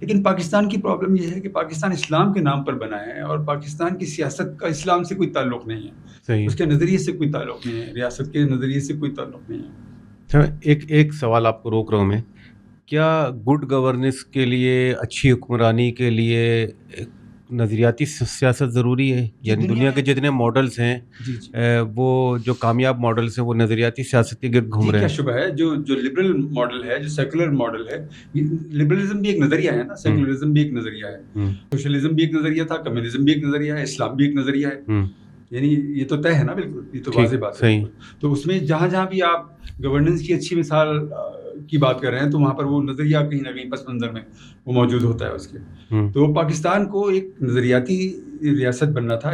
لیکن پاکستان کی پرابلم یہ ہے کہ پاکستان اسلام کے نام پر بنا ہے اور پاکستان کی سیاست کا اسلام سے کوئی تعلق نہیں ہے. صحیح. اس کے نظریے سے کوئی تعلق نہیں ہے, ریاست کے نظریے سے کوئی تعلق نہیں ہے. اچھا, ایک سوال آپ کو روک رہا ہوں میں. کیا گڈ گورننس کے لیے, اچھی حکمرانی کے لیے نظریاتی سیاست ضروری ہے؟ یعنی دنیا کے جتنے ماڈلز ہیں وہ جو کامیاب ماڈلز ہیں وہ نظریاتی سیاست کے گرد گھوم رہے ہیں. کیا شبہ ہے, جو لبرل ماڈل ہے, جو سیکولر ماڈل ہے, لبرلزم بھی ایک نظریہ ہے نا, سیکولرزم بھی ایک نظریہ ہے, سوشلزم بھی ایک نظریہ تھا, کمیونزم بھی ایک نظریہ ہے, اسلام بھی ایک نظریہ ہے. یعنی یہ تو طے ہے نا, بالکل یہ تو واضح بات ہے. تو اس میں جہاں جہاں بھی آپ گورننس کی اچھی مثال کی بات کر رہے ہیں تو وہاں پر وہ نظریہ کہیں نہ کہیں پس منظر میں وہ موجود ہوتا ہے اس کے. تو پاکستان کو ایک نظریاتی ریاست بننا تھا,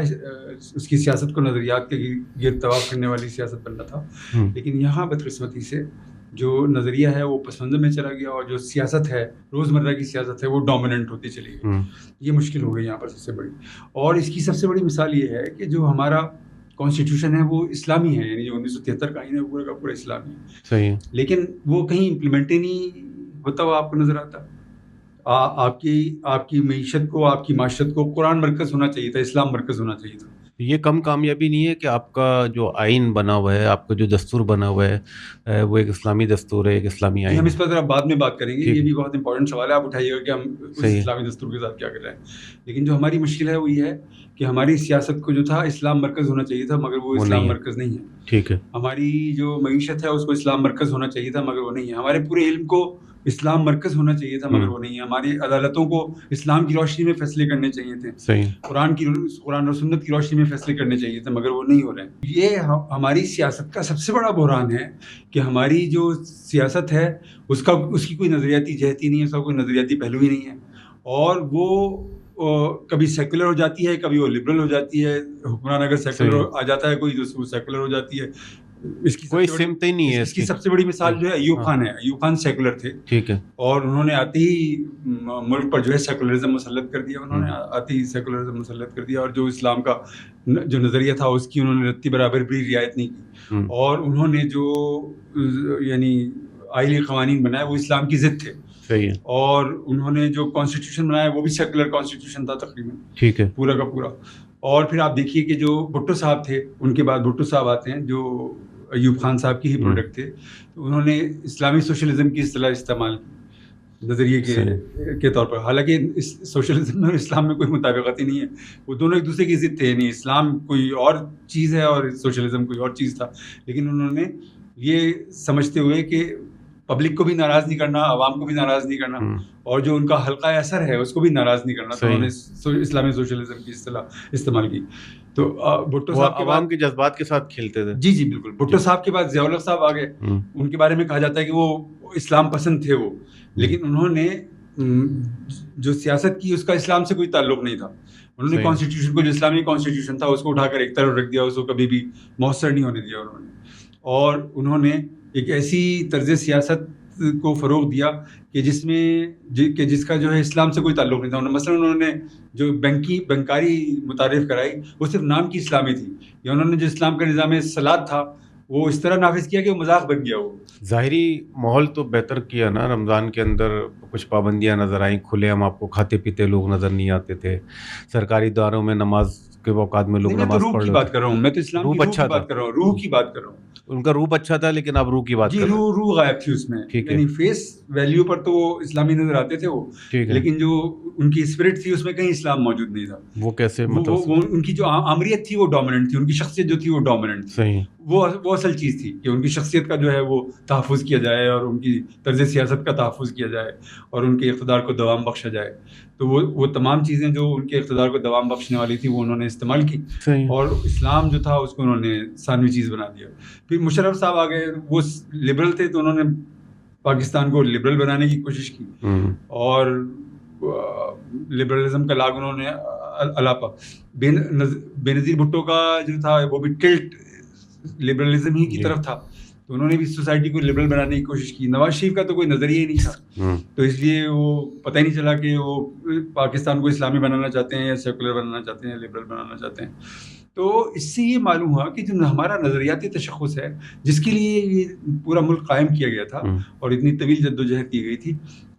اس کی سیاست کو نظریات کے گرد طواف کرنے والی سیاست بننا تھا. لیکن یہاں بدقسمتی سے جو نظریہ ہے وہ پس منظر میں چلا گیا اور جو سیاست ہے, روزمرہ کی سیاست ہے, وہ ڈومیننٹ ہوتی چلی گئی. یہ مشکل ہو گئی یہاں پر سب سے بڑی. اور اس کی سب سے بڑی مثال یہ ہے کہ جو ہمارا کانسٹیٹیوشن ہے وہ اسلامی ہے, یعنی جو 1973 کا آئین ہے وہ پورا کا پورا اسلامی ہے. صحیح. لیکن وہ کہیں امپلیمنٹ ہی نہیں ہوتا ہوا آپ کو نظر آتا. آپ کی معیشت کو, آپ کی معاشرت کو قرآن مرکز ہونا چاہیے تھا, اسلام مرکز ہونا چاہیے تھا. یہ کم کامیابی نہیں ہے کہ آپ کا جو آئین بنا ہوا ہے, آپ کا جو دستور بنا ہوا ہے وہ ایک اسلامی دستور ہے, ایک اسلامی آئین. ہم اس پر ذرا بعد میں بات کریں گے, یہ بھی بہت امپورٹنٹ سوال ہے, آپ اٹھائیے گا کہ ہم اس اسلامی دستور کے ساتھ کیا کر رہے ہیں. لیکن جو ہماری مشکل ہے وہ یہ ہے کہ ہماری سیاست کو جو تھا اسلام مرکز ہونا چاہیے تھا, مگر وہ اسلام مرکز نہیں ہے. ٹھیک ہے. ہماری جو معیشت ہے اس کو اسلام مرکز ہونا چاہیے تھا, مگر وہ نہیں ہے. ہمارے پورے علم کو اسلام مرکز ہونا چاہیے تھا, مگر وہ نہیں ہے. ہماری عدالتوں کو اسلام کی روشنی میں فیصلے کرنے چاہیے تھے. صحیح. قرآن اور سنت کی روشنی میں فیصلے کرنے چاہیے تھے, مگر وہ نہیں ہو رہے ہیں. یہ ہماری سیاست کا سب سے بڑا بحران ہے کہ ہماری جو سیاست ہے اس کی کوئی نظریاتی جہت ہی نہیں ہے, اس کا کوئی نظریاتی پہلو ہی نہیں ہے. اور وہ کبھی سیکولر ہو جاتی ہے, کبھی وہ لبرل ہو جاتی ہے. حکمران اگر سیکولر آ جاتا ہے کوئی تو وہ سیکولر ہو جاتی ہے. اس کی کوئی سمت ہی نہیں ہے. اس کی سب سے بڑی مثال جو ہے ایوب خان ہے. ایوب خان سیکولر تھے, ٹھیک ہے, اور انہوں نے آتے ہی ملک پر جو ہے سیکولرزم مسلط کر دیا. انہوں نے آتے ہی سیکولرزم مسلط کر دیا, اور جو اسلام کا جو نظریہ تھا اس کی انہوں نے رتی برابر بھی رعایت نہیں کی. اور انہوں نے جو یعنی آئلی قوانین بنائے وہ اسلام کی ضد تھے. صحیح ہے. اور انہوں نے جو کانسٹیٹیوشن بنایا وہ بھی سیکولر کانسٹیٹیوشن تھا تقریباً, ٹھیک ہے, پورا کا پورا. اور پھر آپ دیکھیے کہ جو بھٹو صاحب تھے, ان کے بعد بھٹو صاحب آتے ہیں جو ایوب خان صاحب کی ہی پروڈکٹ تھے. تو انہوں نے اسلامی سوشلزم کی اصطلاح استعمال کی نظریے کے طور پر. حالانکہ سوشلزم میں اور اسلام میں کوئی مطابقت ہی نہیں ہے, وہ دونوں ایک دوسرے کی ضد تھے. یعنی اسلام کوئی اور چیز ہے اور سوشلزم کوئی اور چیز تھا. لیکن انہوں نے یہ سمجھتے ہوئے کہ پبلک کو بھی ناراض نہیں کرنا, عوام کو بھی ناراض نہیں کرنا, اور جو ان کا حلقہ اثر ہے اس کو بھی ناراض نہیں کرنا, تو انہوں نے اسلامی سوشلزم کی اصطلاح استعمال کی. تو بھٹو صاحب عوام کے جذبات کے ساتھ کھیلتے تھے. جی بالکل. بھٹو صاحب کے بعد ضیاء الحق صاحب آ گئے. ان کے بارے میں کہا جاتا ہے کہ وہ اسلام پسند تھے وہ, لیکن انہوں نے جو سیاست کی اس کا اسلام سے کوئی تعلق نہیں تھا. انہوں نے کانسٹیٹیوشن کو, جو اسلامی کانسٹیٹیوشن تھا, اس کو اٹھا کر ایک طرف رکھ دیا, اس کو کبھی بھی مؤثر نہیں ہونے دیا انہوں نے. اور انہوں نے ایک ایسی طرز سیاست کو فروغ دیا کہ جس کا جو ہے اسلام سے کوئی تعلق نہیں تھا. مثلا انہوں نے جو بینکاری متعارف کرائی وہ صرف نام کی اسلامی تھی, یا انہوں نے جو اسلام کا نظام صلاۃ تھا وہ اس طرح نافذ کیا کہ وہ مذاق بن گیا. وہ ظاہری ماحول تو بہتر کیا نا. رمضان کے اندر کچھ پابندیاں نظر آئیں, کھلے ہم آپ کو کھاتے پیتے لوگ نظر نہیں آتے تھے. سرکاری اداروں میں نماز کے اوقات میں لوگ نماز پڑھ رہے. بات کر رہا ہوں میں تو اسلام کی روح کی بات کر رہا ہوں, روح کی بات کر رہا ہوں. ان کا روح اچھا تھا, لیکن آپ روح کی بات کر رہے ہیں. روح غائب تھی اس میں. یعنی فیس ویلیو پر تو وہ اسلامی نظر آتے تھے وہ, لیکن جو ان کی اسپرٹ تھی اس میں کہیں اسلام موجود نہیں تھا. وہ کیسے مطلب ان کی جو امریت تھی وہ ڈومیننٹ تھی, ان کی شخصیت جو تھی وہ ڈومیننٹ تھی. صحیح. وہ اصل چیز تھی کہ ان کی شخصیت کا جو ہے وہ تحفظ کیا جائے, اور ان کی طرز سیاست کا تحفظ کیا جائے, اور ان کے اقتدار کو دوام بخشا جائے. تو وہ تمام چیزیں جو ان کے اقتدار کو دوام بخشنے والی تھی وہ انہوں نے استعمال کی. اور اسلام جو تھا اس کو انہوں نے ثانوی چیز بنا دیا. پھر مشرف صاحب آ گئے, وہ لبرل تھے تو انہوں نے پاکستان کو لبرل بنانے کی کوشش کی, اور لبرلزم کا لاگ انہوں نے الاپا. بے نظیر بھٹو کا جو تھا وہ بھی ٹلٹ لبرلزم ہی کی طرف تھا. تو انہوں نے بھی سوسائٹی کو لبرل بنانے کی کوشش کی. نواز شریف کا تو کوئی نظریہ ہی نہیں تھا, تو اس لیے وہ پتہ ہی نہیں چلا کہ وہ پاکستان کو اسلامی بنانا چاہتے ہیں یا سیکولر بنانا چاہتے ہیں, لبرل بنانا چاہتے ہیں. تو اس سے یہ معلوم ہوا کہ جو ہمارا نظریاتی تشخص ہے, جس کے لیے یہ پورا ملک قائم کیا گیا تھا اور اتنی طویل جدوجہد کی گئی تھی,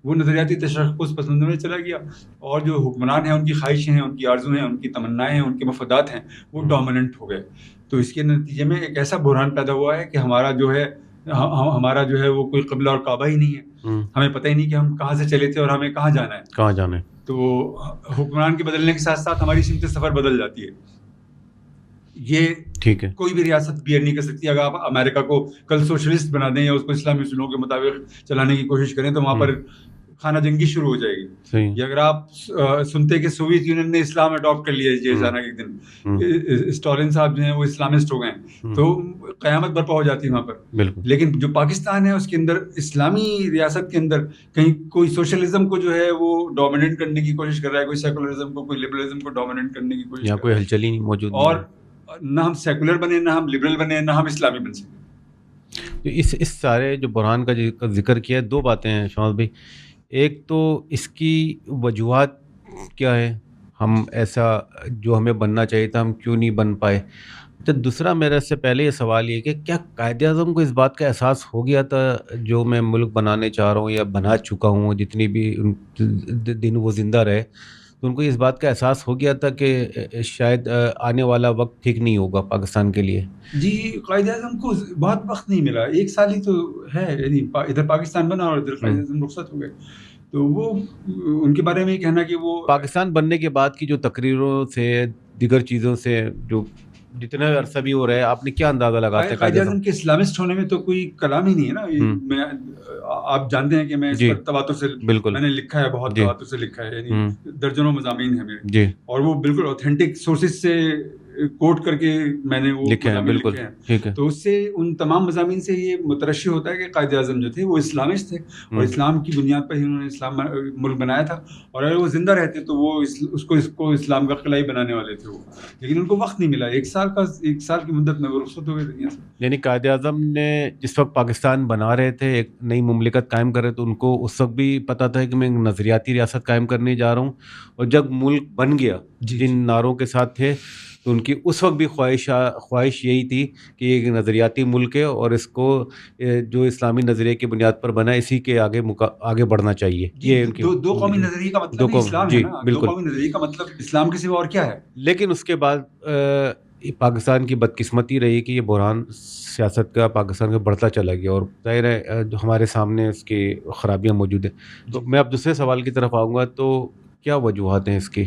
وہ نظریاتی تشخص پس منظر میں چلا گیا, اور جو حکمران ہیں ان کی خواہشیں ہیں, ان کی آرزو ہیں, ان کی تمنائیں ہیں, ان کے مفادات ہیں, وہ ڈومیننٹ ہو گئے. تو اس کے نتیجے میں ایک ایسا بحران پیدا ہوا ہے کہ ہمارا جو ہے وہ کوئی قبلہ اور کعبہ ہی نہیں ہے. ہمیں پتہ ہی نہیں کہ ہم کہاں سے چلے تھے اور ہمیں کہاں جانا ہے. تو حکمران کے بدلنے کے ساتھ ساتھ ہماری سمت سفر بدل جاتی ہے. یہ ٹھیک ہے, کوئی بھی ریاست بیئر نہیں کر سکتی. اگر آپ امریکہ کو کل سوشلسٹ بنا دیں یا اس کو اسلامی اصولوں کے مطابق چلانے کی کوشش کریں تو وہاں پر خانہ جنگی شروع ہو جائے گی. یا اگر آپ سنتے کہ سوویت یونین نے اسلام اڈاپٹ کر لیا ہے, اچانک ایک دن اسٹالن صاحب جو ہیں وہ اسلامسٹ ہو گئے ہیں, تو قیامت برپا ہو جاتی ہے وہاں پر. لیکن جو پاکستان ہے اس کے اندر, اسلامی ریاست کے اندر, کہیں کوئی سوشلزم کو جو ہے وہ ڈومیننٹ کرنے کی کوشش کر رہا ہے, کوئی سیکولرزم کو, کوئی لبرلزم کو ڈومیننٹ کرنے کی کوشش کر رہا ہے. کوئی ہلچل ہی نہیں موجود, اور نہ ہم سیکولر بنے, نہ ہم لبرل بنے, نہ ہم اسلامی بن سکیں. اس سارے جو بحران کا ذکر کیا ہے, دو باتیں ہیں شمال بھائی. ایک تو اس کی وجوہات کیا ہے, ہم ایسا جو ہمیں بننا چاہیے تھا ہم کیوں نہیں بن پائے. تو دوسرا میرے سے پہلے یہ سوال یہ کہ کیا قائد اعظم کو اس بات کا احساس ہو گیا تھا جو میں ملک بنانے چاہ رہا ہوں یا بنا چکا ہوں, جتنی بھی دن وہ زندہ رہے, تو ان کو اس بات کا احساس ہو گیا تھا کہ شاید آنے والا وقت ٹھیک نہیں ہوگا پاکستان کے لیے؟ جی, قائد اعظم کو بہت وقت نہیں ملا, 1 سال ہی تو ہے, یعنی ادھر پاکستان بنا اور ادھر قائد اعظم رخصت ہو گئے. تو وہ ان کے بارے میں کہنا کہ وہ پاکستان بننے کے بعد کی جو تقریروں سے, دیگر چیزوں سے, جو جتنا عرصہ بھی ہو رہا ہے, آپ نے کیا اندازہ لگاتے ہیں قائد اعظم کے اسلامسٹ ہونے میں تو کوئی کلام ہی نہیں ہے نا. میں آپ جانتے ہیں کہ میں اس پر تواتر سے میں نے لکھا ہے, بہت تواتر سے لکھا ہے, یعنی درجنوں مضامین ہیں میرے, اور وہ بالکل اوتھینٹک سورسز سے کوٹ کر کے میں نے وہ لکھے ہیں. بالکل ٹھیک ہے. تو اس سے ان تمام مضامین سے یہ مترشح ہوتا ہے کہ قائد اعظم جو تھے وہ اسلامسٹ تھے, اور اسلام کی بنیاد پر ہی انہوں نے اسلام ملک بنایا تھا, اور اگر وہ زندہ رہتے تو وہ اس کو اسلام کا قلعہ بنانے والے تھے وہ. لیکن ان کو وقت نہیں ملا, 1 سال کی مدت میں وہ رخصت ہو گئے دنیا سے. یعنی قائد اعظم نے جس وقت پاکستان بنا رہے تھے, ایک نئی مملکت قائم کر رہے, تو ان کو اس وقت بھی پتہ تھا کہ میں نظریاتی ریاست قائم کرنے جا رہا ہوں, اور جب ملک بن گیا جن نعروں کے ساتھ تھے, تو ان کی اس وقت بھی خواہش یہی تھی کہ یہ ایک نظریاتی ملک ہے اور اس کو جو اسلامی نظریے کی بنیاد پر بنا ہے اسی کے آگے بڑھنا چاہیے. یہ ان کی دو قومی نظریے کا مطلب اسلام ہے نا. دو قومی نظریے کا مطلب اسلام کے سوا اور کیا ہے. لیکن اس کے بعد پاکستان کی بدقسمتی رہی کہ یہ بحران سیاست کا پاکستان کا بڑھتا چلا گیا, اور ظاہر ہے جو ہمارے سامنے اس کی خرابیاں موجود ہیں. تو میں اب دوسرے سوال کی طرف آؤں گا, تو کیا وجوہات ہیں اس کی,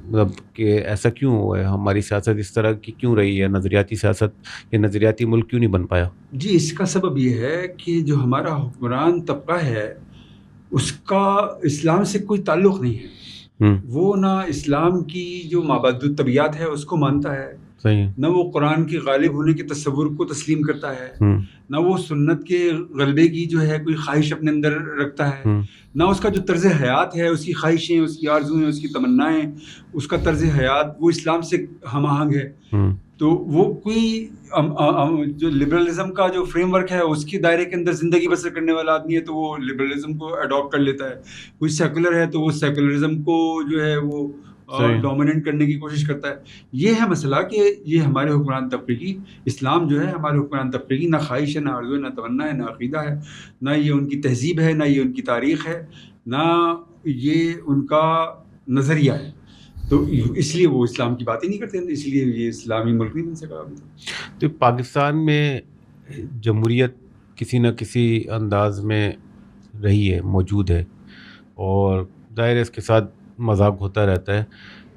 مطلب کہ ایسا کیوں ہوا ہے, ہماری سیاست اس طرح کی کیوں رہی ہے, نظریاتی سیاست, یہ نظریاتی ملک کیوں نہیں بن پایا؟ جی, اس کا سبب یہ ہے کہ جو ہمارا حکمران طبقہ ہے اس کا اسلام سے کوئی تعلق نہیں ہے. وہ نہ اسلام کی جو مابعد الطبیعات ہے اس کو مانتا ہے, نہ وہ قرآن کے غالب ہونے کے تصور کو تسلیم کرتا ہے, نہ وہ سنت کے غلبے کی جو ہے کوئی خواہش اپنے اندر رکھتا ہے, نہ اس کا جو طرز حیات ہے, اس کی خواہشیں, اس کی آرزویں, اس کی تمنائیں, اس کا طرز حیات وہ اسلام سے ہم آہنگ ہے. تو وہ کوئی جو لبرلزم کا جو فریم ورک ہے اس کے دائرے کے اندر زندگی بسر کرنے والا آدمی ہے تو وہ لبرلزم کو اڈاپٹ کر لیتا ہے. کوئی سیکولر ہے تو وہ سیکولرزم کو جو ہے وہ ڈومیننٹ کرنے کی کوشش کرتا ہے. یہ ہے مسئلہ کہ یہ ہمارے حکمران طبقے کی, اسلام جو ہے ہمارے حکمران طبقے کی نہ خواہش ہے, نہ آرزو ہے, نہ تمنا ہے, نہ عقیدہ ہے, نہ یہ ان کی تہذیب ہے, نہ یہ ان کی تاریخ ہے, نہ یہ ان کا نظریہ ہے. تو اس لیے وہ اسلام کی بات ہی نہیں کرتے, اس لیے یہ اسلامی ملک نہیں بن سکا ابھی تک. تو پاکستان میں جمہوریت کسی نہ کسی انداز میں رہی ہے, موجود ہے, اور ظاہر ہے اس کے ساتھ مذاق ہوتا رہتا ہے,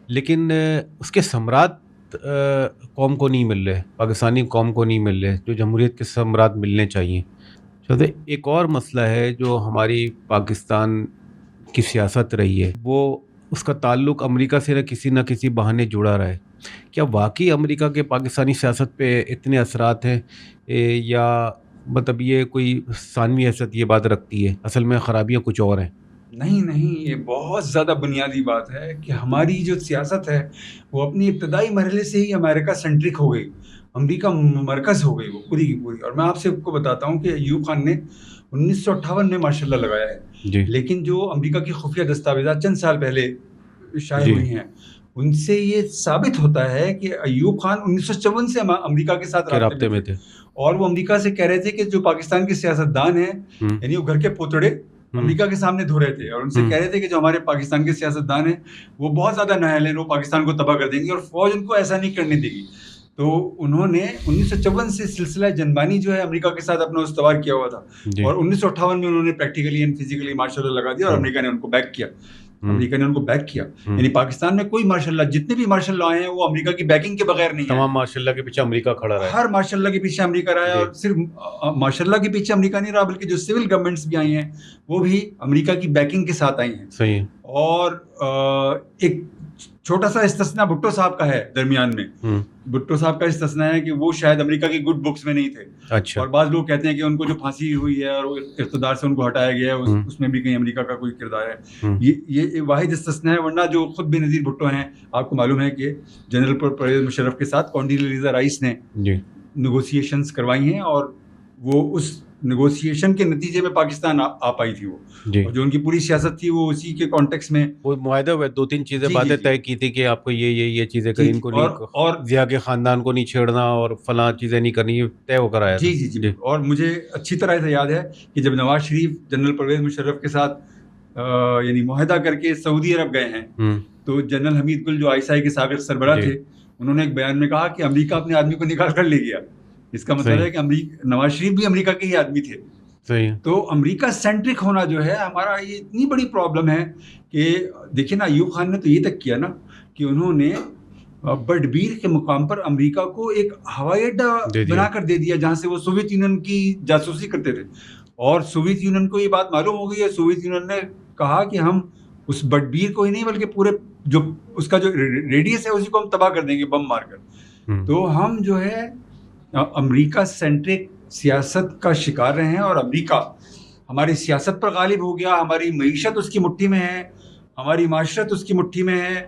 لیکن اس کے ثمرات قوم کو نہیں مل رہے, پاکستانی قوم کو نہیں مل رہے جو جمہوریت کے ثمرات ملنے چاہیے. ایک اور مسئلہ ہے جو ہماری پاکستان کی سیاست رہی ہے, وہ اس کا تعلق امریکہ سے نہ کسی بہانے جڑا رہا ہے. کیا واقعی امریکہ کے پاکستانی سیاست پہ اتنے اثرات ہیں, یا مطلب یہ کوئی ثانوی حیثیت یہ بات رکھتی ہے, اصل میں خرابیاں کچھ اور ہیں؟ نہیں, یہ بہت زیادہ بنیادی بات ہے کہ ہماری جو سیاست ہے وہ اپنی ابتدائی مرحلے سے ہی امریکہ سینٹرک ہو گئی. امریکہ مرکز ہو گئی وہ پوری کی پوری. اور میں آپ سے کو بتاتا ہوں کہ ایوب خان نے 1958 میں ماشاء اللہ لگایا ہے, جی لیکن جو امریکہ کی خفیہ دستاویزات چند سال پہلے شائع جی ہوئی ہیں ان سے یہ ثابت ہوتا ہے کہ ایوب خان 1954 سے امریکہ کے ساتھ کے رابطے میں تھے, اور وہ امریکہ سے کہہ رہے تھے کہ جو پاکستان کے سیاستدان ہیں یعنی وہ گھر کے پوتڑے امریکہ کے سامنے دھو رہے تھے اور ان سے کہہ رہے تھے کہ جو ہمارے پاکستان کے سیاستدان ہیں وہ بہت زیادہ نااہل ہیں, وہ پاکستان کو تباہ کر دیں گے اور فوج ان کو ایسا نہیں کرنے دے گی. تو انہوں نے 1954 سے سلسلہ جنبانی جو ہے امریکہ کے ساتھ اپنا استوار کیا ہوا تھا, اور 1958 میں انہوں نے practically and physically martial law لگا دیا اور امریکہ نے ان کو بیک کیا. امریکہ نے ان کو بیک کیا, یعنی پاکستان میں کوئی مارشل لا, جتنے بھی مارشل لا آئے ہیں وہ امریکہ کی بیکنگ کے بغیر نہیں, تمام ماشاء اللہ کے پیچھے امریکہ کھڑا رہا ہے, ہر مارشل لا کے پیچھے امریکہ رہا ہے. اور صرف مارشل لا کے پیچھے امریکہ نہیں رہا بلکہ جو سول گورنمنٹس بھی آئی ہیں وہ بھی امریکہ کی بیکنگ کے ساتھ آئی ہیں. صحیح. اور ایک چھوٹا سا استثناء بھٹو صاحب کا ہے درمیان میں. بھٹو صاحب کا استثناء ہے کہ وہ شاید امریکہ کی گڈ بکس میں نہیں تھے. اچھا. اور بعض لوگ کہتے ہیں کہ ان کو جو پھانسی ہوئی ہے اور اقتدار سے ان کو ہٹایا گیا ہے اس میں بھی کہیں امریکہ کا کوئی کردار ہے. یہ واحد استثناء ہے, ورنہ جو خود بے نظیر بھٹو ہیں آپ کو معلوم ہے کہ جنرل پرویز مشرف کے ساتھ کونڈیلیزا رائس نے نیگوسیشنز کروائی ہیں اور وہ اس نیگوسیشن کے نتیجے میں پاکستان آ پائی تھی. وہ اور جو ان کی پوری سیاست تھی وہ اسی کے کانٹیکس میں وہ معاہدہ ہوئے, 2-3 چیزیں باتیں طے کی تھی کہ آپ کو یہ چیزیں کریں, ان کو نہیں, اور ضیاء کے خاندان کو نہیں چھیڑنا اور فلاں چیزیں نہیں کرنی, یہ طے ہو کر آیا. جی. اور مجھے اچھی طرح سے یاد ہے کہ جب نواز شریف جنرل پرویز مشرف کے ساتھ یعنی معاہدہ کر کے سعودی عرب گئے ہیں تو جنرل حمید گل جو ISI کے سابق سربراہ تھے انہوں نے ایک بیان میں کہا کہ امریکہ اپنے آدمی کو نکال کر لے گیا. اس کا مطلب ہے کہ نواز شریف بھی امریکہ کے ہی آدمی تھے. تو امریکہ سینٹرک ہونا جو ہے ہمارا یہ اتنی بڑی پرابلم ہے کہ دیکھیں نا ایوب خان نے تو یہ تک کیا نا کہ انہوں نے بٹبیر کے مقام پر امریکہ کو ایک ہوائی اڈہ بنا کر دے دیا جہاں سے وہ سوویت یونین کی جاسوسی کرتے تھے. اور سوویت یونین کو یہ بات معلوم ہو گئی ہے, سوویت یونین نے کہا کہ ہم اس بٹبیر کو ہی نہیں بلکہ پورے جو اس کا جو ریڈیس ہے اسی کو ہم تباہ کر دیں گے بم مار کر. تو ہم جو ہے امریکہ سینٹرک سیاست کا شکار رہے ہیں اور امریکہ ہماری سیاست پر غالب ہو گیا, ہماری معیشت اس کی مٹھی میں ہے, ہماری معاشرت اس کی مٹھی میں ہے.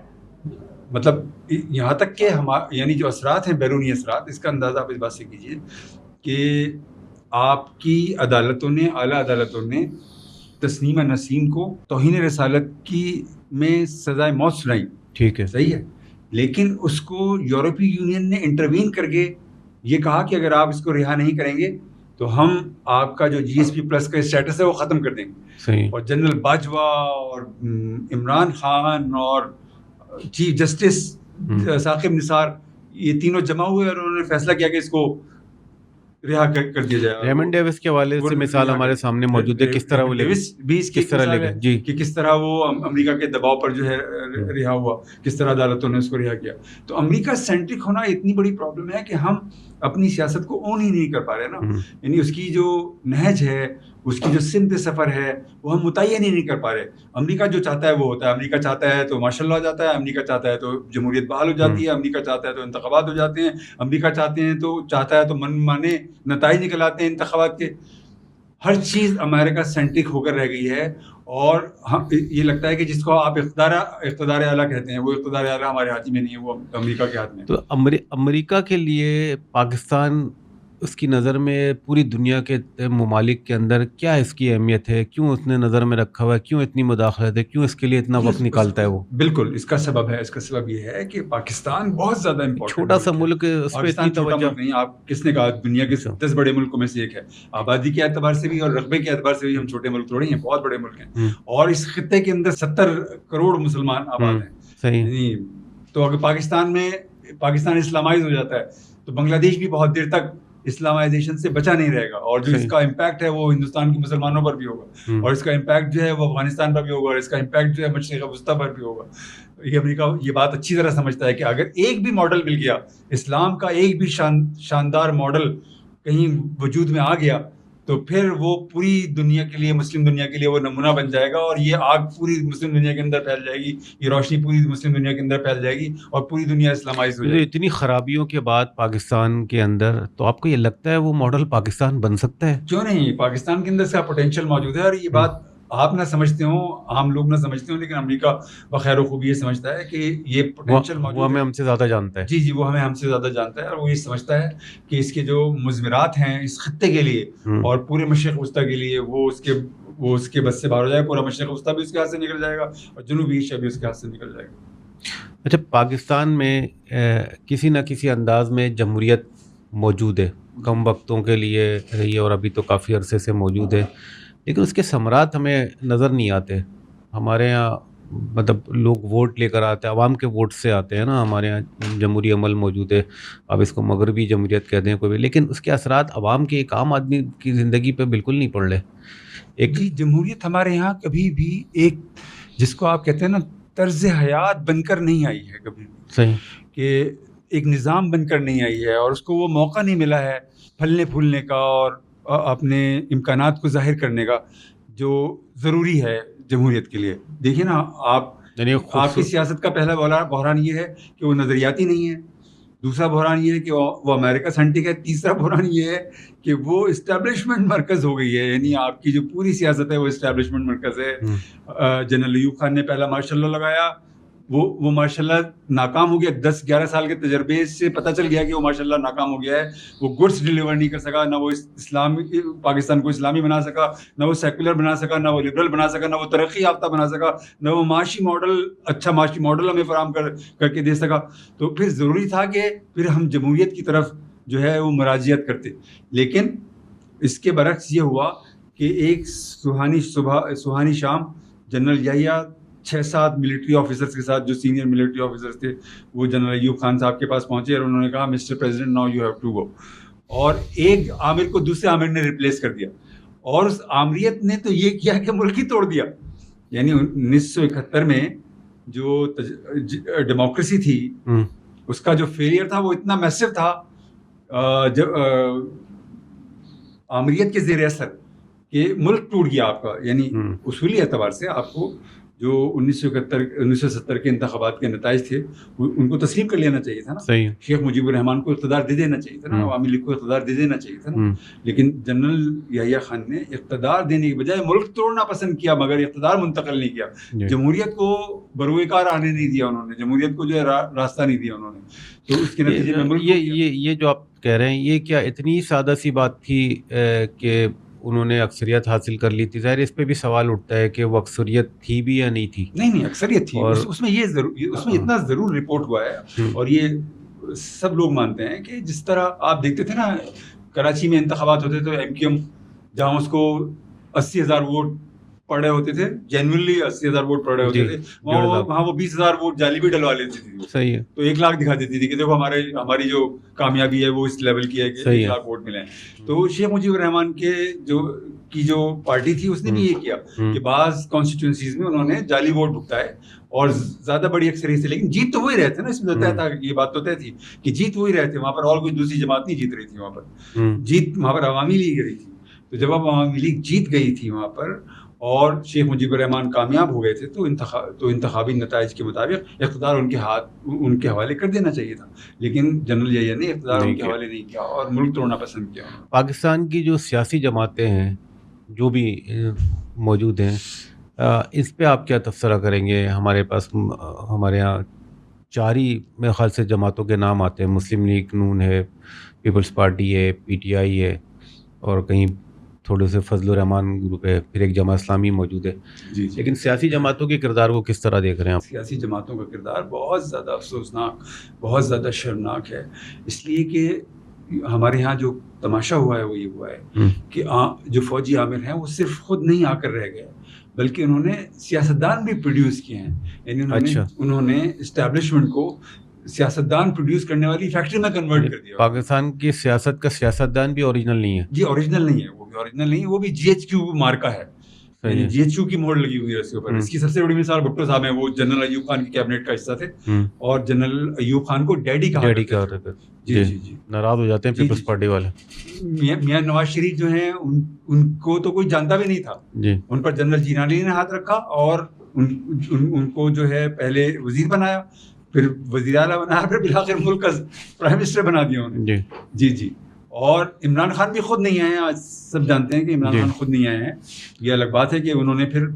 مطلب یہاں تک کہ یعنی جو اثرات ہیں بیرونی اثرات, اس کا اندازہ آپ اس بات سے کیجیے کہ آپ کی عدالتوں نے, اعلیٰ عدالتوں نے تسنیمہ نسیم کو توہین رسالت کی میں سزائے موت سنائی. ٹھیک ہے, صحیح ہے, لیکن اس کو یورپی یونین نے انٹروین کر کے یہ کہا کہ اگر آپ اس کو رہا نہیں کریں گے تو ہم آپ کا جو GSP+ کا اسٹیٹس ہے وہ ختم کر دیں گے. صحیح. اور جنرل باجوہ اور عمران خان اور چیف جسٹس ثاقب نثار یہ تینوں جمع ہوئے اور انہوں نے فیصلہ کیا کہ اس کو رہا کر دیا جائے. ریمنڈ ڈیوس کے حوالے سے مثال ہمارے سامنے موجود ہے, کس طرح وہ کس طرح لے گئے جی, کہ کس طرح وہ امریکہ کے دباؤ پر جو ہے رہا ہوا, کس طرح عدالتوں نے اس کو رہا کیا. تو امریکہ سینٹرک ہونا اتنی بڑی پرابلم ہے کہ ہم اپنی سیاست کو اون ہی نہیں کر پا رہے نا. یعنی اس کی جو نہج ہے, اس کی جو سمت سفر ہے وہ ہم متعین ہی نہیں کر پا رہے. امریکہ جو چاہتا ہے وہ ہوتا ہے, امریکہ چاہتا ہے تو ماشاء اللہ ہو جاتا ہے, امریکہ چاہتا ہے تو جمہوریت بحال ہو جاتی ہے, امریکہ چاہتا ہے تو انتخابات ہو جاتے ہیں, امریکہ چاہتا ہے تو من مانے نتائج نکل آتے ہیں انتخابات کے. ہر چیز امریکہ سینٹرک ہو کر رہ گئی ہے. اور یہ لگتا ہے کہ جس کو آپ اقتدار اعلیٰ کہتے ہیں وہ اقتدار اعلیٰ ہمارے ہاتھ میں نہیں ہے, وہ امریکہ کے ہاتھ میں. تو امریکہ کے لیے پاکستان اس کی نظر میں پوری دنیا کے ممالک کے اندر کیا اس کی اہمیت ہے, کیوں اس نے نظر میں رکھا ہوا ہے, کیوں اتنی مداخلت ہے, کیوں اس کے لیے اتنا وقت نکالتا ہے وہ؟ بالکل اس کا سبب ہے, اس کا سبب یہ ہے کہ پاکستان بہت زیادہ امپورٹنٹ, چھوٹا سا ملک, اس پہ اتنی توجہ نہیں. آپ کس نے کہا دنیا کے 10 بڑے ملکوں میں سے ایک ہے, آبادی کے اعتبار سے بھی اور رقبے کے اعتبار سے بھی ہم چھوٹے ملک تھوڑے ہیں, بہت بڑے ملک ہیں. اور اس خطے کے اندر 70 کروڑ مسلمان آباد ہیں. صحیح. تو اگر پاکستان اسلامائز ہو جاتا ہے تو بنگلہ دیش بھی بہت دیر تک اسلامائزیشن سے بچا نہیں رہے گا, اور جو اس کا امپیکٹ ہے وہ ہندوستان کے مسلمانوں پر بھی ہوگا, اور اس کا امپیکٹ جو ہے وہ افغانستان پر بھی ہوگا, اور اس کا امپیکٹ جو ہے مشرق وسطیٰ پر بھی ہوگا. یہ امریکہ یہ بات اچھی طرح سمجھتا ہے کہ اگر ایک بھی ماڈل مل گیا, اسلام کا ایک بھی شاندار ماڈل کہیں وجود میں آ گیا تو پھر وہ پوری دنیا کے لیے, مسلم دنیا کے لیے وہ نمونہ بن جائے گا, اور یہ آگ پوری مسلم دنیا کے اندر پھیل جائے گی, یہ روشنی پوری مسلم دنیا کے اندر پھیل جائے گی, اور پوری دنیا اسلامائز ہو جائے گی. اتنی خرابیوں کے بعد پاکستان کے اندر تو آپ کو یہ لگتا ہے وہ ماڈل پاکستان بن سکتا ہے؟ کیوں نہیں, پاکستان کے اندر اس کا پوٹینشیل موجود ہے. اور یہ بات آپ نہ سمجھتے ہوں, عام لوگ نہ سمجھتے ہوں, لیکن امریکہ بخیر و خوبی یہ سمجھتا ہے کہ یہ پوٹینشیل وہ موجود ہمیں ہے. ہم سے زیادہ جانتا ہے. جی وہ ہم سے زیادہ جانتا ہے, اور وہ یہ سمجھتا ہے کہ اس کے جو مضمرات ہیں اس خطے کے لیے اور پورے مشرق وسطیٰ کے لیے وہ اس کے بس سے باہر ہو جائے. پورا مشرق وسطیٰ بھی اس کے ہاتھ سے نکل جائے گا اور جنوبی ایشیا بھی اس کے ہاتھ سے نکل جائے گا. اچھا, پاکستان میں کسی نہ کسی انداز میں جمہوریت موجود ہے, کم وقتوں کے لیے رہی ہے اور ابھی تو کافی عرصے سے موجود ہے, لیکن اس کے ثمرات ہمیں نظر نہیں آتے. ہمارے یہاں مطلب لوگ ووٹ لے کر آتے ہیں, عوام کے ووٹ سے آتے ہیں نا. ہمارے یہاں جمہوری عمل موجود ہے, اب اس کو مغربی جمہوریت کہتے ہیں کوئی بھی, لیکن اس کے اثرات عوام کے ایک عام آدمی کی زندگی پہ بالکل نہیں پڑ رہے. جی جمہوریت ہمارے یہاں کبھی بھی ایک جس کو آپ کہتے ہیں نا طرز حیات بن کر نہیں آئی ہے کبھی. صحیح. کہ ایک نظام بن کر نہیں آئی ہے, اور اس کو وہ موقع نہیں ملا ہے پھلنے پھولنے کا اور اپنے امکانات کو ظاہر کرنے کا جو ضروری ہے جمہوریت کے لیے. دیکھیے نا آپ کی سیاست کا پہلا بحران یہ ہے کہ وہ نظریاتی نہیں ہے. دوسرا بحران یہ ہے کہ وہ امریکہ سینٹرک ہے. تیسرا بحران یہ ہے کہ وہ اسٹیبلشمنٹ مرکز ہو گئی ہے. یعنی آپ کی جو پوری سیاست ہے وہ اسٹیبلشمنٹ مرکز ہے. جنرل ایوب خان نے پہلا مارشل لا لگایا, وہ ماشاء اللہ ناکام ہو گیا. 10-11 سال کے تجربے سے پتہ چل گیا کہ وہ ماشاء اللہ ناکام ہو گیا ہے. وہ گڈس ڈلیور نہیں کر سکا, نہ وہ پاکستان کو اسلامی بنا سکا, نہ وہ سیکولر بنا سکا, نہ وہ لبرل بنا سکا, نہ وہ ترقی یافتہ بنا سکا, نہ وہ اچھا معاشی ماڈل ہمیں فراہم کر کے دے سکا. تو پھر ضروری تھا کہ پھر ہم جمہوریت کی طرف جو ہے وہ مراجعت کرتے. لیکن اس کے برعکس یہ ہوا کہ ایک سہانی شام جنرل یحییٰ 6-7 ملٹری آفیسرز کے ساتھ جو سینئر ملٹری آفیسرز تھے وہ جنرل ایوب خان صاحب کے پاس پہنچے اور انہوں نے کہا mister president now you have to go. اور ایک عامر کو دوسرے عامر نے ریپلیس کر دیا, اور اس عامریت نے تو یہ کیا کہ ملک ہی توڑ دیا. یعنی 1971 میں جو ڈیموکریسی تھی اس کا جو فیلئر تھا وہ اتنا میسو تھا جب عامریت کے زیر اثر کہ ملک ٹوٹ گیا آپ کا. یعنی اصولی اعتبار سے آپ کو جو 1970 کے انتخابات کے نتائج تھے ان کو تسلیم کر لینا چاہیے تھا نا. شیخ مجیب الرحمان کو اقتدار دے دینا چاہیے تھا نا, عوامی لیگ کو اقتدار دے دینا چاہیے تھا نا. لیکن جنرل یحییٰ خان نے اقتدار دینے کے بجائے ملک توڑنا پسند کیا, مگر اقتدار منتقل نہیں کیا. جمہوریت کو بروئے کار آنے نہیں دیا انہوں نے, جمہوریت کو جو ہے راستہ نہیں دیا انہوں نے. تو اس کے نتیجے میں ملک یہ جو آپ کہہ رہے ہیں یہ کیا اتنی سادہ سی بات تھی کہ انہوں نے اکثریت حاصل کر لی تھی؟ ظاہر اس پہ بھی سوال اٹھتا ہے کہ وہ اکثریت تھی بھی یا نہیں تھی. نہیں اکثریت تھی. اس میں اتنا ضرور رپورٹ ہوا ہے, اور یہ سب لوگ مانتے ہیں کہ جس طرح آپ دیکھتے تھے نا کراچی میں انتخابات ہوتے تو ایم کیو ایم جہاں اس کو 80,000 ووٹ پڑ رہے ہوتے تھے, جینوئنلی 80,000 ووٹ پڑ رہے ہوتے تھے, وہاں وہ 20,000 ووٹ جعلی بھی ڈلوا لیتی تھی. صحیح ہے. تو 1 لاکھ دکھا دیتی تھی کہ دیکھو ہماری جو کامیابی ہے وہ اس لیول کی ہے کہ 1 لاکھ ووٹ ملے. تو شیخ مجیب الرحمان کی جو پارٹی تھی اس نے بھی یہ کیا کہ بعض کانسٹیٹوئنسیز میں انہوں نے جعلی ووٹ بھگتائے اور زیادہ بڑی اکثریت سے, لیکن جیت تو وہی رہے تھے نا. اس میں طے تھا, یہ بات تو طے تھی کہ جیت وہی رہے تھے. وہاں پر اور کوئی دوسری جماعت نہیں جیت رہی تھی. وہاں پر جیت وہاں پر عوامی لیگ رہی تھی. تو جب اب عوامی لیگ جیت گئی تھی وہاں پر اور شیخ مجیب الرحمان کامیاب ہو گئے تھے تو انتخابی نتائج کے مطابق اقتدار ان کے حوالے کر دینا چاہیے تھا. لیکن جنرل یحییٰ نے اقتدار ان کے حوالے نہیں کیا اور ملک توڑنا پسند کیا. پاکستان کی جو سیاسی جماعتیں ہیں جو بھی موجود ہیں اس پہ آپ کیا تبصرہ کریں گے؟ ہمارے یہاں 4 ہی میرے خیال سے جماعتوں کے نام آتے ہیں. مسلم لیگ نون ہے, پیپلز پارٹی ہے, پی ٹی آئی ہے, اور کہیں تھوڑے سے فضل الرحمان گروپ ہے, پھر ایک جماعت اسلامی موجود ہے. جی لیکن سیاسی جماعتوں کے کردار کو کس طرح دیکھ رہے ہیں آپ؟ سیاسی جماعتوں کا کردار بہت زیادہ افسوسناک, بہت زیادہ شرمناک ہے. اس لیے کہ ہمارے یہاں جو تماشا ہوا ہے وہ یہ ہوا ہے کہ جو فوجی عامر ہیں وہ صرف خود نہیں آ کر رہ گئے بلکہ انہوں نے سیاستدان بھی پروڈیوس کیے ہیں. یعنی انہوں نے اسٹیبلشمنٹ کو سیاستدان پروڈیوس کرنے والی فیکٹری میں کنورٹ کر دیا. پاکستان کی سیاست کا سیاستدان بھی اوریجنل نہیں ہے. جی اوریجنل نہیں ہے, وہ بھی اوریجنل نہیں ہے, وہ بھی جی ایچ کیو مارکا ہے. جی ایچ کیو کی موڑ لگی ہوئی ہے اس کے اوپر. اس کی سب سے بڑی مثال بھٹو صاحب ہیں, وہ جنرل ایوب خان کی کیبنٹ کا حصہ تھے اور جنرل ایوب خان کو ڈیڈی کہا کرتے تھے. جی ناراض ہو جاتے ہیں پیپلز پارٹی والے. میاں نواز شریف جو ہیں ان کو تو کوئی جانتا بھی نہیں تھا. ان پر جنرل جینانی نے ہاتھ رکھا اور ان کو جو ہے پہلے وزیر بنایا, پھر وزیر اعلیٰ بنایا, پھر بالآخر ملک کا پرائم منسٹر بنا دیا انہوں نے. جی اور عمران خان بھی خود نہیں آئے ہیں. آج سب جانتے ہیں کہ عمران خان خود نہیں آئے ہیں. یہ الگ بات ہے کہ انہوں نے پھر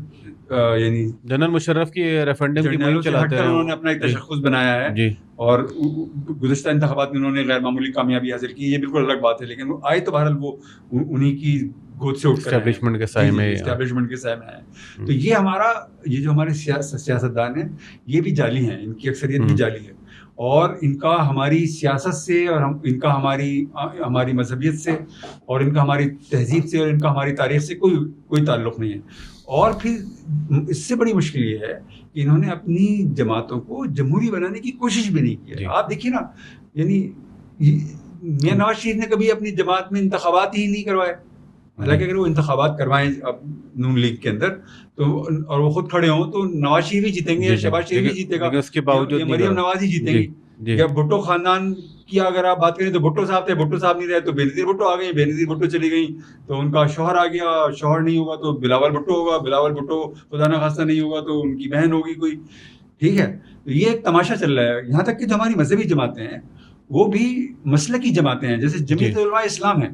یعنی جنرل مشرف کی ریفرنڈم کی مہم چلاتے ہیں, انہوں نے اپنا ایک تشخص بنایا ہے اور گزشتہ انتخابات میں انہوں نے غیر معمولی کامیابی حاصل کی. یہ بالکل الگ بات ہے, لیکن وہ آئے تو بہرحال وہ انہی کی گود سے اٹھ کر اسٹیبلشمنٹ کے سائے میں آئے. تو یہ جو ہمارے سیاستدان ہیں یہ بھی جعلی ہیں, ان کی اکثریت بھی جعلی ہے, اور ان کا ہماری سیاست سے اور ان کا ہماری مذہبیت سے اور ان کا ہماری تہذیب سے اور ان کا ہماری تاریخ سے کوئی تعلق نہیں ہے. اور پھر اس سے بڑی مشکل یہ ہے کہ انہوں نے اپنی جماعتوں کو جمہوری بنانے کی کوشش بھی نہیں کی ہے. آپ دیکھیے نا, یعنی میاں نواز شریف نے کبھی اپنی جماعت میں انتخابات ہی نہیں کروائے. حالانکہ اگر وہ انتخابات کروائیں اب نون لیگ کے اندر تو اور وہ خود کھڑے ہوں تو نواز شریف ہی جیتیں گے, شہباز شریف ہی جیتے گا, اس کے باوجود مریم نواز ہی جیتیں گی. یا بھٹو خاندان کی اگر آپ بات کریں تو بھٹو صاحب تھے, بھٹو صاحب نہیں رہے تو بینظیر بھٹو آ گئی, بینظیر بھٹو چلی گئی تو ان کا شوہر آ گیا, شوہر نہیں ہوگا تو بلاول بھٹو ہوگا, بلاول بھٹو خدا نہ خواستہ نہیں ہوگا تو ان کی بہن ہوگی کوئی. ٹھیک ہے, تو یہ ایک تماشا چل رہا ہے. یہاں تک کہ جو ہماری مذہبی جماعتیں ہیں وہ بھی مسلکی جماعتیں ہیں, جیسے جمعیت علماء اسلام ہے.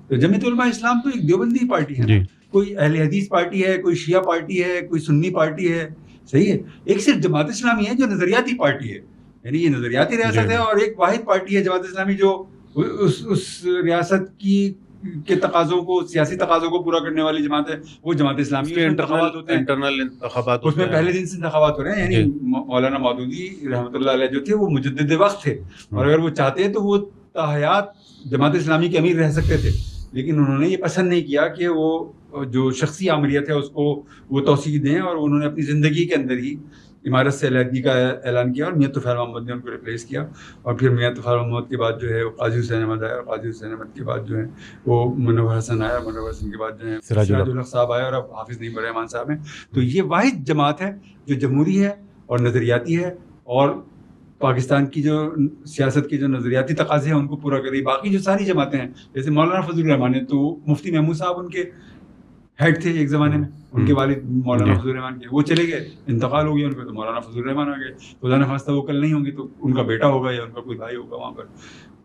تو جمعیت علماء اسلام تو ایک دیوبندی پارٹی ہے, کوئی اہل حدیث پارٹی ہے, کوئی شیعہ پارٹی ہے, کوئی سنی پارٹی ہے. صحیح ہے, ایک صرف جماعت اسلامی ہے جو نظریاتی پارٹی ہے, یعنی یہ نظریاتی ریاست ہے, اور ایک واحد پارٹی ہے جماعت اسلامی جو اس ریاست کے تقاضوں کو, سیاسی تقاضوں کو پورا کرنے والی جماعت ہے, وہ جماعت اسلامی. انٹرنل انتخابات اس میں پہلے دن سے انتخابات ہو رہے ہیں. یعنی مولانا مودودی رحمۃ اللہ علیہ جو تھے وہ مجدد وقت تھے, اور اگر وہ چاہتے تو وہ تاحیات جماعت اسلامی کے امیر رہ سکتے تھے, لیکن انہوں نے یہ پسند نہیں کیا کہ وہ جو شخصی آمریت ہے اس کو وہ توسیع دیں, اور انہوں نے اپنی زندگی کے اندر ہی عمارت سے علیحدگی کا اعلان کیا, اور میاں طفیل محمد نے ان کو ریپلیس کیا. اور پھر میاں طفیل محمد کے بعد جو ہے وہ قاضی حسین احمد آیا, اور قاضی حسین احمد کے بعد جو ہے وہ منور حسن آیا, منور حسن کے بعد جو ہے سراج الحق صاحب آیا, اور اب حافظ نعیم الرحمان صاحب ہیں. تو یہ واحد جماعت ہے جو جمہوری ہے اور نظریاتی ہے, اور پاکستان کی جو سیاست کے جو نظریاتی تقاضے ہیں ان کو پورا کر رہی. باقی جو ساری جماعتیں ہیں جیسے مولانا فضل الرحمان ہے, تو مفتی محمود صاحب ان کے ہیڈ تھے ایک زمانے میں, ان کے والد مولانا فضل الرحمان کے, وہ چلے گئے, انتقال ہو گیا ان کا, تو مولانا فضل الرحمان آ گئے. خدا نہ خواستہ وہ کل نہیں ہوں گے تو ان کا بیٹا ہوگا یا ان کا کوئی بھائی ہوگا وہاں پر.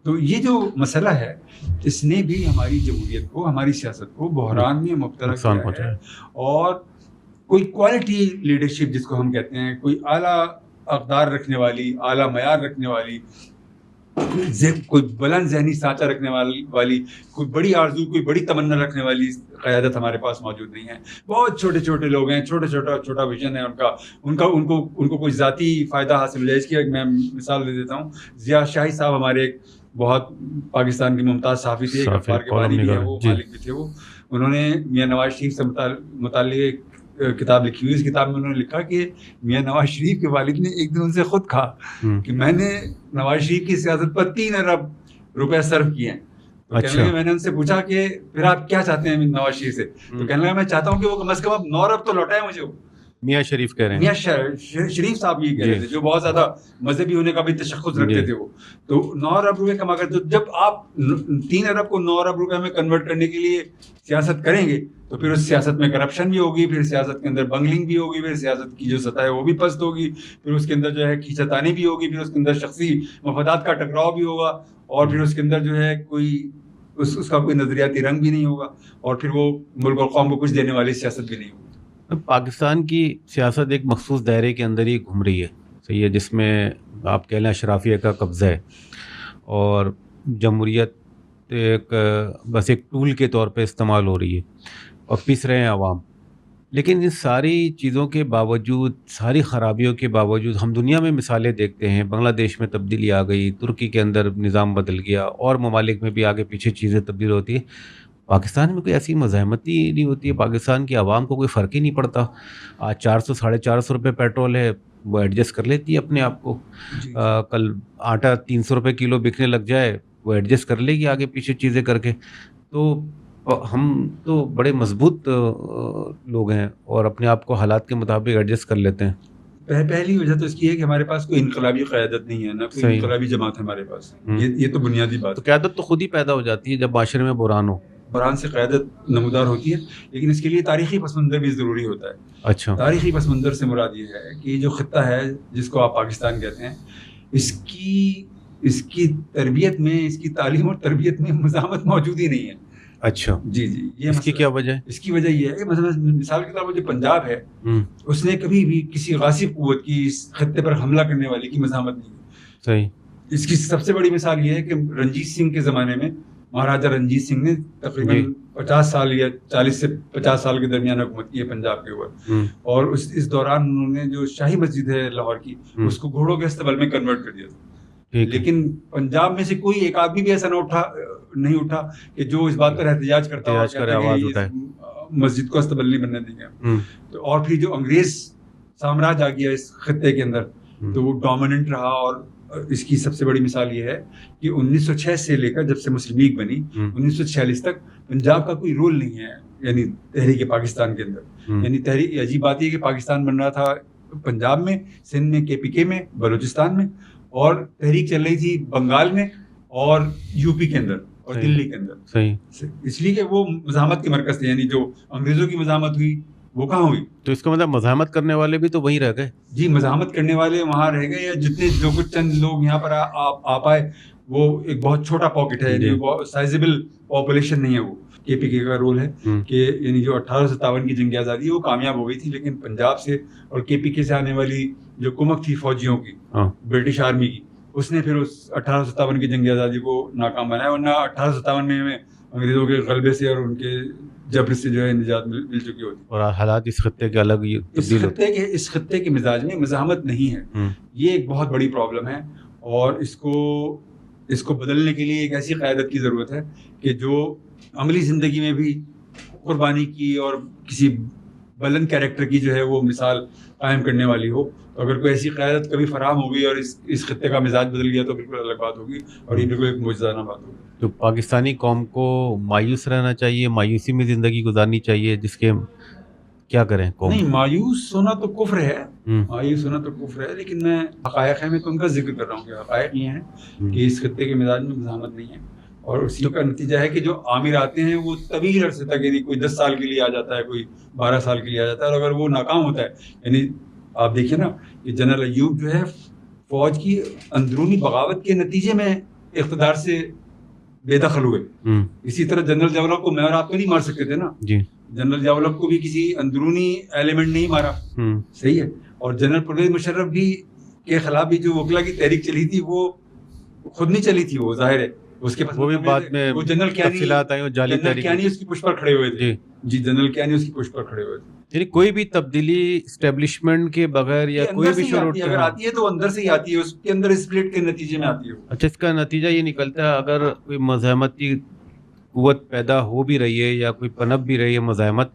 تو یہ جو مسئلہ ہے اس نے بھی ہماری جمہوریت کو, ہماری سیاست کو بحران میں مبتلا کیا ہے. اور کوئی کوالٹی لیڈرشپ جس کو ہم کہتے ہیں, کوئی اعلیٰ اقدار رکھنے والی, اعلیٰ معیار رکھنے والی, کوئی بلند ذہنی سانچہ رکھنے والی, کوئی بڑی آرزو, کوئی بڑی تمنا رکھنے والی قیادت ہمارے پاس موجود نہیں ہے. بہت چھوٹے چھوٹے لوگ ہیں, چھوٹا ویژن ہے ان کو کوئی ذاتی فائدہ حاصل ہو جائے. اس کی ایک میں مثال دے دیتا ہوں. ضیاء شاہی صاحب ہمارے ایک بہت پاکستان کے ممتاز صحافی تھے, ایک اخبار کے بانی بھی ہیں, وہ مالک بھی تھے. وہ انہوں نے میاں نواز شریف سے متعلق کتاب لکھی ہوئی. اس کتاب میں انہوں نے لکھا کہ میاں نواز شریف کے والد نے ایک دن ان سے خود کہا کہ میں نے نواز شریف کی سیاست پر 3 ارب روپے صرف کیے ہیں. تو کہنے لگے, میں نے ان سے پوچھا کہ پھر آپ کیا چاہتے ہیں نواز شریف سے؟ تو کہنے لگا میں چاہتا ہوں کہ وہ کم از کم اب 9 ارب تو لوٹائے مجھے. میاں شریف کہہ رہے ہیں, میاں شریف صاحب یہ کہہ رہے تھے, جو بہت زیادہ مذہبی ہونے کا بھی تشخص رکھتے تھے. وہ تو 9 ارب روپے کما کرتے. جب آپ 3 ارب کو 9 ارب روپے میں کنورٹ کرنے کے لیے سیاست کریں گے تو پھر اس سیاست میں کرپشن بھی ہوگی, پھر سیاست کے اندر بنگلنگ بھی ہوگی, پھر سیاست کی جو سطح ہے وہ بھی پست ہوگی, پھر اس کے اندر جو ہے کھینچتانی بھی ہوگی, پھر اس کے اندر شخصی مفادات کا ٹکراؤ بھی ہوگا, اور پھر اس کے اندر جو ہے کوئی اس کا کوئی نظریاتی رنگ بھی نہیں ہوگا, اور پھر وہ ملک اور قوم کو کچھ دینے والی سیاست بھی نہیں ہوگی. پاکستان کی سیاست ایک مخصوص دائرے کے اندر ہی گھوم رہی ہے, صحیح ہے, جس میں آپ کہہ لیں اشرافیہ کا قبضہ ہے, اور جمہوریت بس ایک ٹول کے طور پہ استعمال ہو رہی ہے, اور پس رہے ہیں عوام. لیکن ان ساری چیزوں کے باوجود, ساری خرابیوں کے باوجود, ہم دنیا میں مثالیں دیکھتے ہیں. بنگلہ دیش میں تبدیلی آ گئی, ترکی کے اندر نظام بدل گیا, اور ممالک میں بھی آگے پیچھے چیزیں تبدیل ہوتی ہیں. پاکستان میں کوئی ایسی مزاحمت ہی نہیں ہوتی ہے, پاکستان کی عوام کو کوئی فرق ہی نہیں پڑتا. آج 400-450 روپے پیٹرول ہے, وہ ایڈجسٹ کر لیتی ہے اپنے آپ کو. کل آٹا 300 روپے کلو بکنے لگ جائے, وہ ایڈجسٹ کر لے گی آگے پیچھے چیزیں کر کے. تو ہم تو بڑے مضبوط لوگ ہیں, اور اپنے آپ کو حالات کے مطابق ایڈجسٹ کر لیتے ہیں. پہلی وجہ تو اس کی ہے کہ ہمارے پاس کوئی انقلابی قیادت نہیں ہے, نہ کوئی انقلابی جماعت ہے ہمارے پاس. یہ تو بنیادی بات. تو قیادت تو خود ہی پیدا ہو جاتی ہے جب معاشرے میں بحران ہو. بحران سے قیادت نمودار ہوتی ہے, لیکن اس کے لیے تاریخی پس منظر بھی ضروری ہوتا ہے. اچھا, تاریخی پس منظر سے مراد یہ ہے کہ یہ جو خطہ ہے جس کو آپ پاکستان کہتے ہیں, اس کی تربیت میں، اس کی تعلیم اور تربیت میں مزاحمت موجود ہی نہیں ہے. اچھا، جی یہ اس کی کیا وجہ ہے؟ اس کی وجہ یہ ہے کہ مثال کے طور پر جو پنجاب ہے اس نے کبھی بھی کسی غاصب قوت کی اس خطے پر حملہ کرنے والی کی مزاحمت نہیں کی. صحیح. اس کی سب سے بڑی مثال یہ ہے کہ رنجیت سنگھ کے زمانے میں مہاراجہ رنجیت سنگھ نے تقریباً 50 سال یا 40 سے 50 سال کے درمیان حکومت کی ہے پنجاب کے اوپر. اور اس دوران انہوں نے جو شاہی مسجد ہے لاہور کی اس کو گھوڑوں کے استقبال میں کنورٹ کر دیا تھا. لیکن پنجاب میں سے کوئی ایک آدمی بھی ایسا نہیں اٹھا کہ جو اس بات پر احتجاج کرتا ہے مسجد کو استقبال نہیں بننے دیں گے. تو اور پھر جو انگریز سامراج آ گیا اس خطے کے اندر تو وہ ڈومیننٹ رہا. اور اس کی سب سے بڑی مثال یہ ہے کہ 1906 سے لے کر جب سے مسلم لیگ بنی 1946 تک پنجاب کا کوئی رول نہیں ہے یعنی تحریک پاکستان کے اندر. یعنی تحریک عجیب بات یہ کہ پاکستان بن رہا تھا پنجاب میں، سندھ میں، KPK میں، بلوچستان میں، اور تحریک چل رہی تھی بنگال میں اور UP کے اندر اور دلی کے اندر. صحیح. اس لیے کہ وہ مزاحمت کے مرکز تھے. یعنی جو انگریزوں کی مزاحمت ہوئی وہ کہاں ہوئی؟ تو اس کا مطلب مزاحمت کرنے والے بھی تو وہیں رہ گئے. جی مزاحمت کرنے والے وہاں رہ گئے، یا جتنے جو کچھ چند لوگ یہاں پر آ پائے وہ ایک بہت چھوٹا پاکٹ ہے. یعنی بہت سائزیبل پاپولیشن نہیں ہے. وہ KPK کا رول ہے کہ یعنی جو 1857 کی جنگ آزادی وہ کامیاب ہو گئی تھی، لیکن پنجاب سے اور KPK سے آنے والی جو کمک تھی فوجیوں کی برٹش آرمی کی اس نے پھر اس 1857 کی جنگ آزادی کو ناکام بنایا. ورنہ 1857 میں ہمیں انگریزوں کے غلبے سے اور ان کے جبر سے جو ہے نجات مل چکی ہوتی. اور حالات اس خطے کے الگ تبدیل ہوتے ہیں. اس خطے کے مزاج میں مزاحمت نہیں ہے. یہ ایک بہت بڑی پرابلم ہے اور اس کو بدلنے کے لیے ایک ایسی قیادت کی ضرورت ہے کہ جو عملی زندگی میں بھی قربانی کی اور کسی بلند کیریکٹر کی جو ہے وہ مثال قائم کرنے والی ہو. اگر کوئی ایسی قیادت کبھی فراہم ہو گئی اور اس خطے کا مزاج بدل گیا تو بالکل الگ بات ہوگی اور یہ بالکل ایک معجزانہ بات ہوگی. تو پاکستانی قوم کو مایوس رہنا چاہیے، مایوسی میں زندگی گزارنی چاہیے، جس کے کیا کریں قوم؟ نہیں، مایوس ہونا تو کفر ہے، مایوس ہونا تو کفر ہے، لیکن میں حقائق ہے میں تو ان کا ذکر کر رہا ہوں کہ حقائق یہ ہیں کہ اس خطے کے مزاج میں مزاحمت نہیں ہے. اور اسی کا نتیجہ ہے کہ جو عامر آتے ہیں وہ طویل عرصے تک، یعنی کوئی 10 سال کے لیے آ جاتا ہے، کوئی 12 سال کے لیے آ جاتا ہے. اور اگر وہ ناکام ہوتا ہے، یعنی آپ دیکھیے نا کہ جنرل ایوب جو ہے فوج کی اندرونی بغاوت کے نتیجے میں اقتدار سے بے دخل ہوئے. اسی طرح جنرل جاولق کو میں اور آپ تو نہیں مار سکتے تھے نا. جی جنرل جاولق کو بھی کسی اندرونی ایلیمنٹ نہیں مارا. صحیح ہے. اور جنرل پرویز مشرف بھی کے خلاف بھی جو وکلا کی تحریک چلی تھی وہ خود نہیں چلی تھی، وہ ظاہر ہے اس کے پاس وہ بھی بعد میں وہ جنرل تفصیلات آئی، جعلی تحریک اس کی پشت پر کھڑے ہوئے تھے. جی جنرل کیانی اس کی پشت پر کھڑے ہوئے تھے. یعنی کوئی بھی تبدیلی اسٹیبلشمنٹ کے بغیر یا کوئی بھی شروع اگر آتی ہے تو اندر سے ہی آتی ہے، اس کے اندر اسپلٹ کے نتیجے میں آتی ہے. اچھا، اس کا نتیجہ یہ نکلتا ہے اگر کوئی مزاحمت کی قوت پیدا ہو بھی رہی ہے یا کوئی پنپ بھی رہی ہے مزاحمت،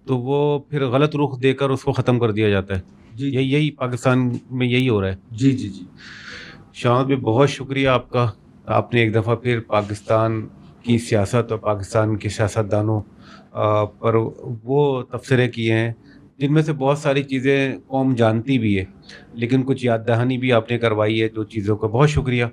تو وہ پھر غلط رخ دے کر اس کو ختم کر دیا جاتا ہے. جی یہی پاکستان میں یہی ہو رہا ہے. جی شاہد بھی بہت شکریہ آپ کا. آپ نے ایک دفعہ پھر پاکستان کی سیاست اور پاکستان کے سیاستدانوں پر وہ تبصرے کیے ہیں جن میں سے بہت ساری چیزیں قوم جانتی بھی ہے، لیکن کچھ یاد دہانی بھی آپ نے کروائی ہے جو چیزوں کا. بہت شکریہ.